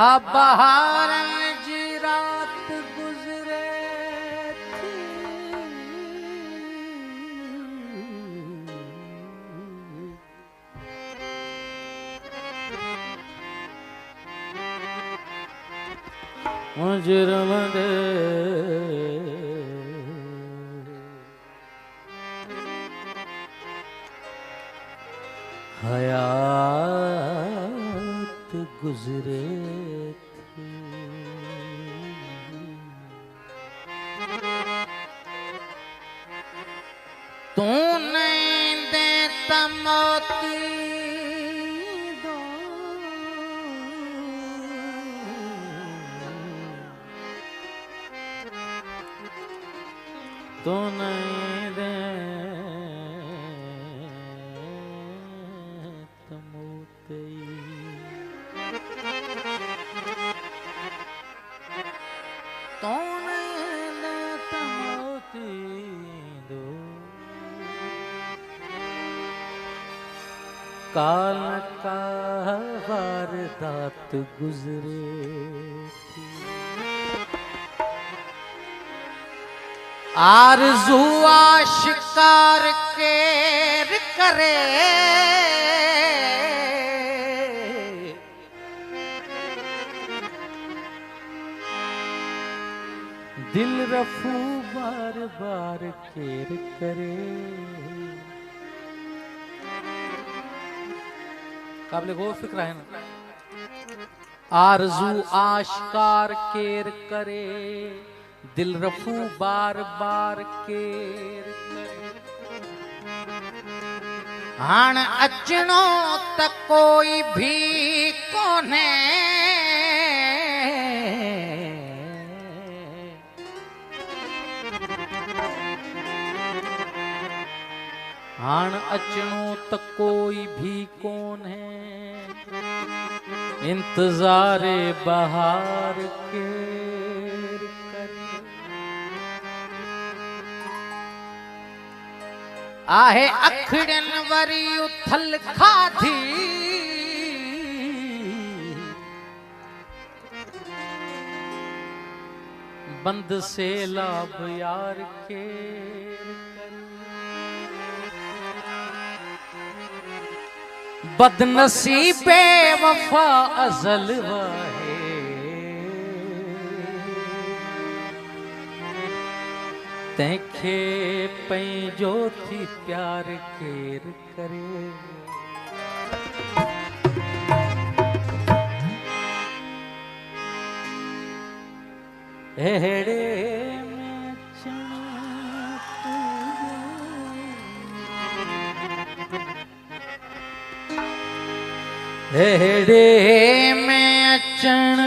अब बहार जी रात गुजरे थी, मुजरम दे हयात गुजरे थी। तू नहीं देता मोती दो, तू नहीं दे तो नहीं लेता मोती दो, काल का वारदात गुजरे थी। आरज़ू आशिकार केर करे, दिल रफू बार बार केर करे। काबिल गौर फिक्र है ना। आरज़ू आशिकार केर करे, दिल रफू बार बार केर करे। हाण अचणो त कोई भी कोने, हाण अचणो त कोई भी कौन है, इंतजारे बहार केर करे। आहे अखड़न वरी उथल खाधी, बंद से लाभ यार केर करे। बदनसीबे वफा अज़ल वाहे, तंहिंखे पंहिंजो थी प्यार केर करे। अहिड़े में अहिड़े में अचण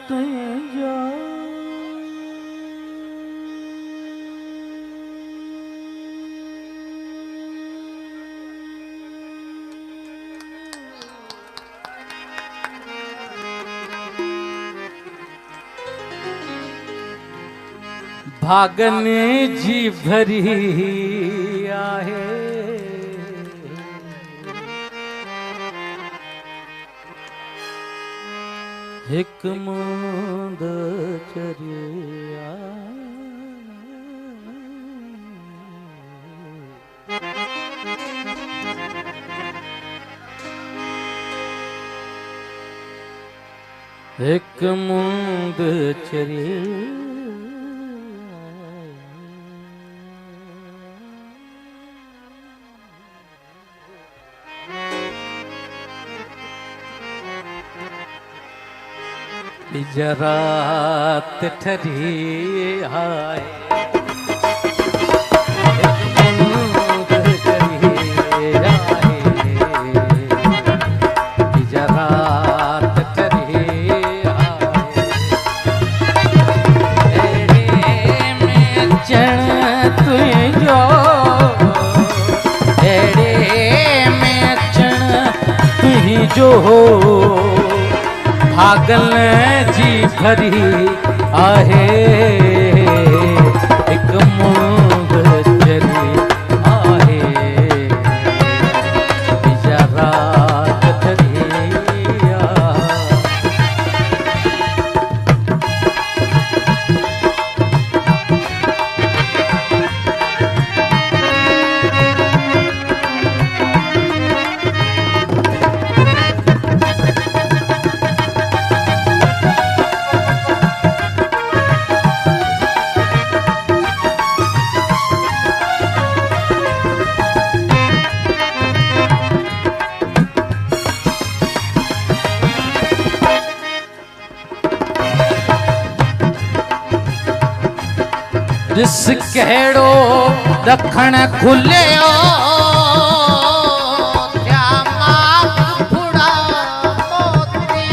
तुंहिंजो, भागन जी भरी आहे। हिक मूंद चरिया, हिक मूंद चरिया, जरात ठरी हाय। मूंद चरिया जरात ठरी हाय। में चण तुंहिंजो, अहिड़े में चण तुंहिंजो, भागन जी भरी आहे। हिक मूंद चरी आहे, जरात ठरी दिस कहिड़ो दखण खुलियो क्या माख फुड़ा मोती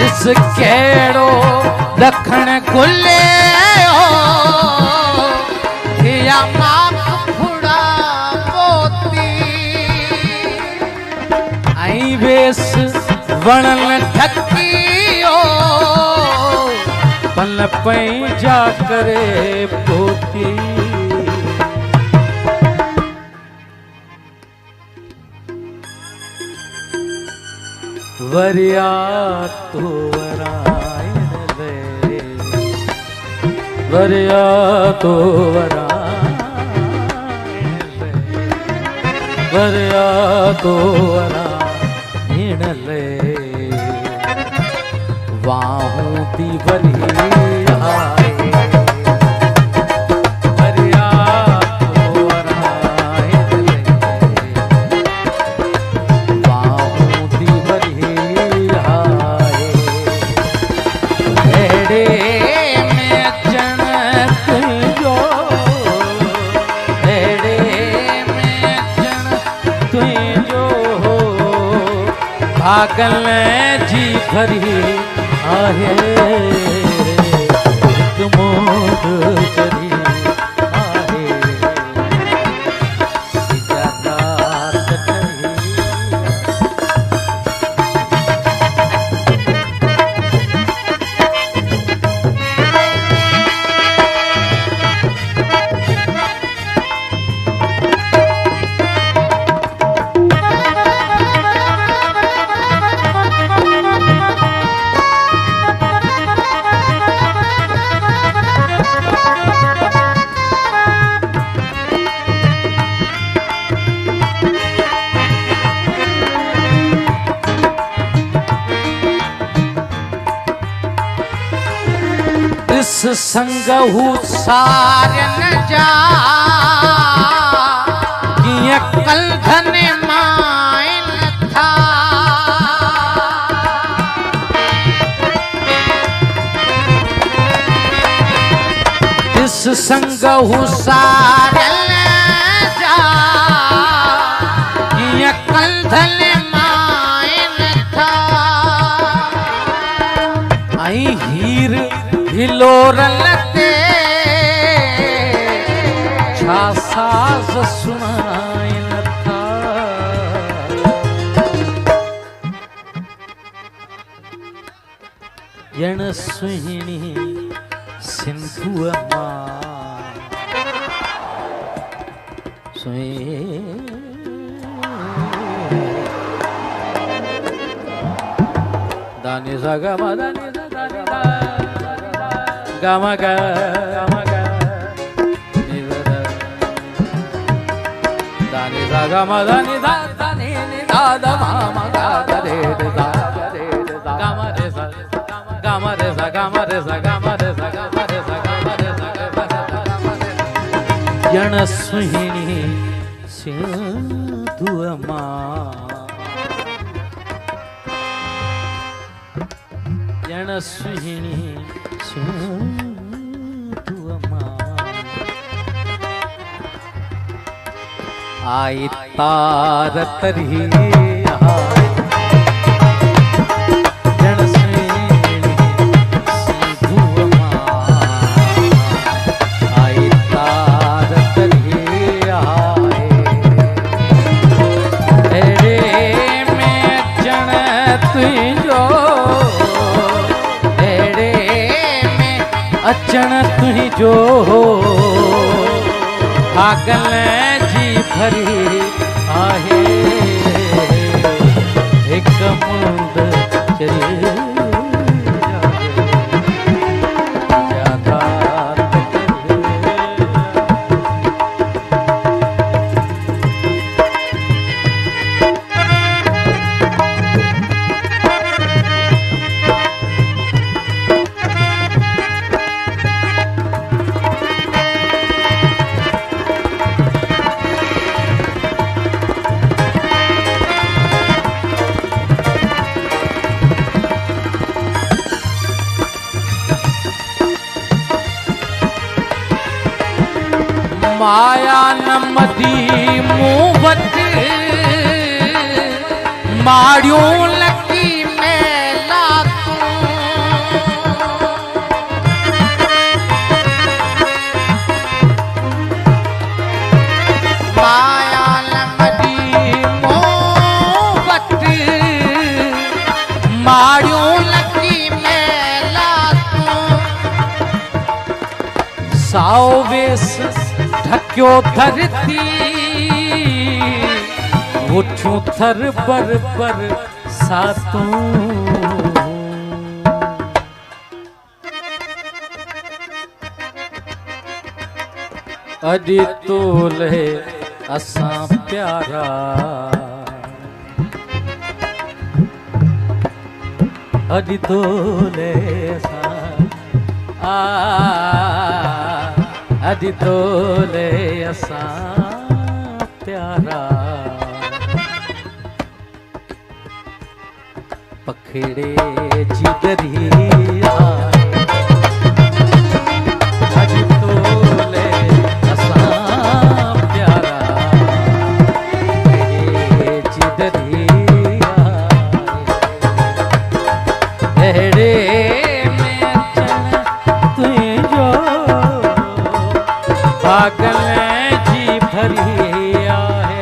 दिस कहिड़ो दखण खुलियो क्या माख फुड़ा मोती ऐं वेस वणन ठकियो पल पंहिंजा करे पोती वरिया तो वरायण ले वरिया तो वरायण ले वरिया तो वरायण ले वाहूं दी वरी आए वरिया तो वरायण ले वाहूं दी वरी आए अहिड़े में अचण तुंहिंजो अहिड़े में अचण तुंहिंजो भागल जी भरी आहे हिकु मोद चरी आहे इजाज़त करी इस संगहु सारन जा कीअं कलधन माइन था इस संगहु सारन जा कीअं कलधन माइन था ऐं हीर हिलोरल ते छा साज़ सुणाइन था ॼण सुहिणी सिंधुअ मां दानी सा गा मा दानी सा दानी दा गा मा गा नी दा दानी सा गा मा दानी दा दानी नी दा दा मा गा दा रे दा गा मा रे सा गा मा रे सा गा मा रे सा गा मा रे सा गा मा रे सा गा मा रे सा ॼण सुहिणी सिंधुअ मां ॼण सुहिणी सिंधुअ मां आई तार तरी ॼण सुहिणी सिंधुअ मां आई तार तरी अहिड़े में अचण तुंहिंजो अहिड़े में अचण तुंहिंजो भागल जी भरी आहे हिकु मुंद चरी माया न मदी मुंह वट माड़ियूं लकी मेला तूं माया लमदी मुंह वट माड़ियूं लकी मेला तूं साओ वेस ढकियो धरती उठूं थर पर सातूं अॼु तोले असां प्यारा अॼु तोले असां अॼु तोले असां प्यारा पखेड़े जी दरिया अॼु तोले असां प्यारा पखेड़े जी दरिया अहिड़े में अचण तुंहिंजो पागल जी भरी आहे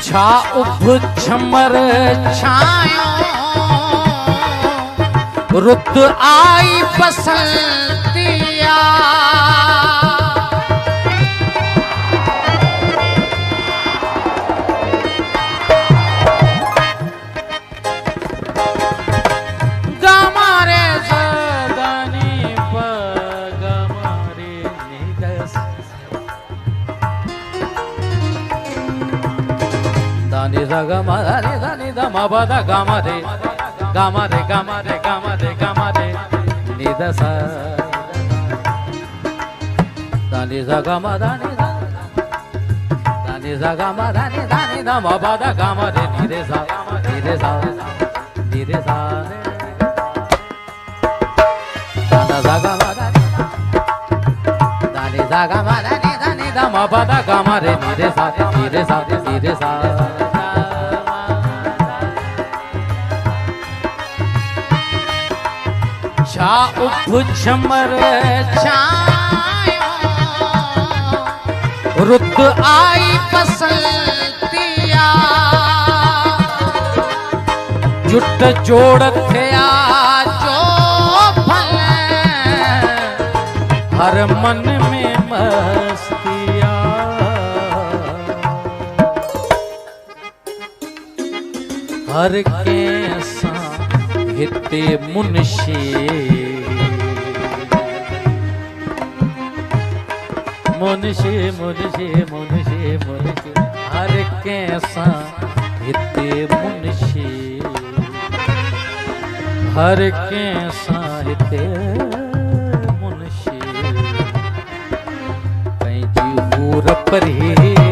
छा उभ छमर छायो रुत आई बसंतिया गमारे सदानी गमारे निदस दानी गमारे दानी दमा बदा गमारे गमारे गमारे गमारे गमारे निदस दानी गमा दानी दानी गमा दानी दानी दमा बदा गमारे निदसा निदसा निदसा गमा दानी दानी गमा दानी दानी दमा बदा गमारे निदसा निदसा निदसा छा उभ छमर छायो रुत आई बसंतिया जुट जोड़ थिया जो फल हर मन में मस्तिया हर कैसा हिते मुंशी मुंशी मुंशी मुंशी मुंशी हर कैसा हिते मुंशी हर कैसा हिते मुंशी पंहिंजी हूर परे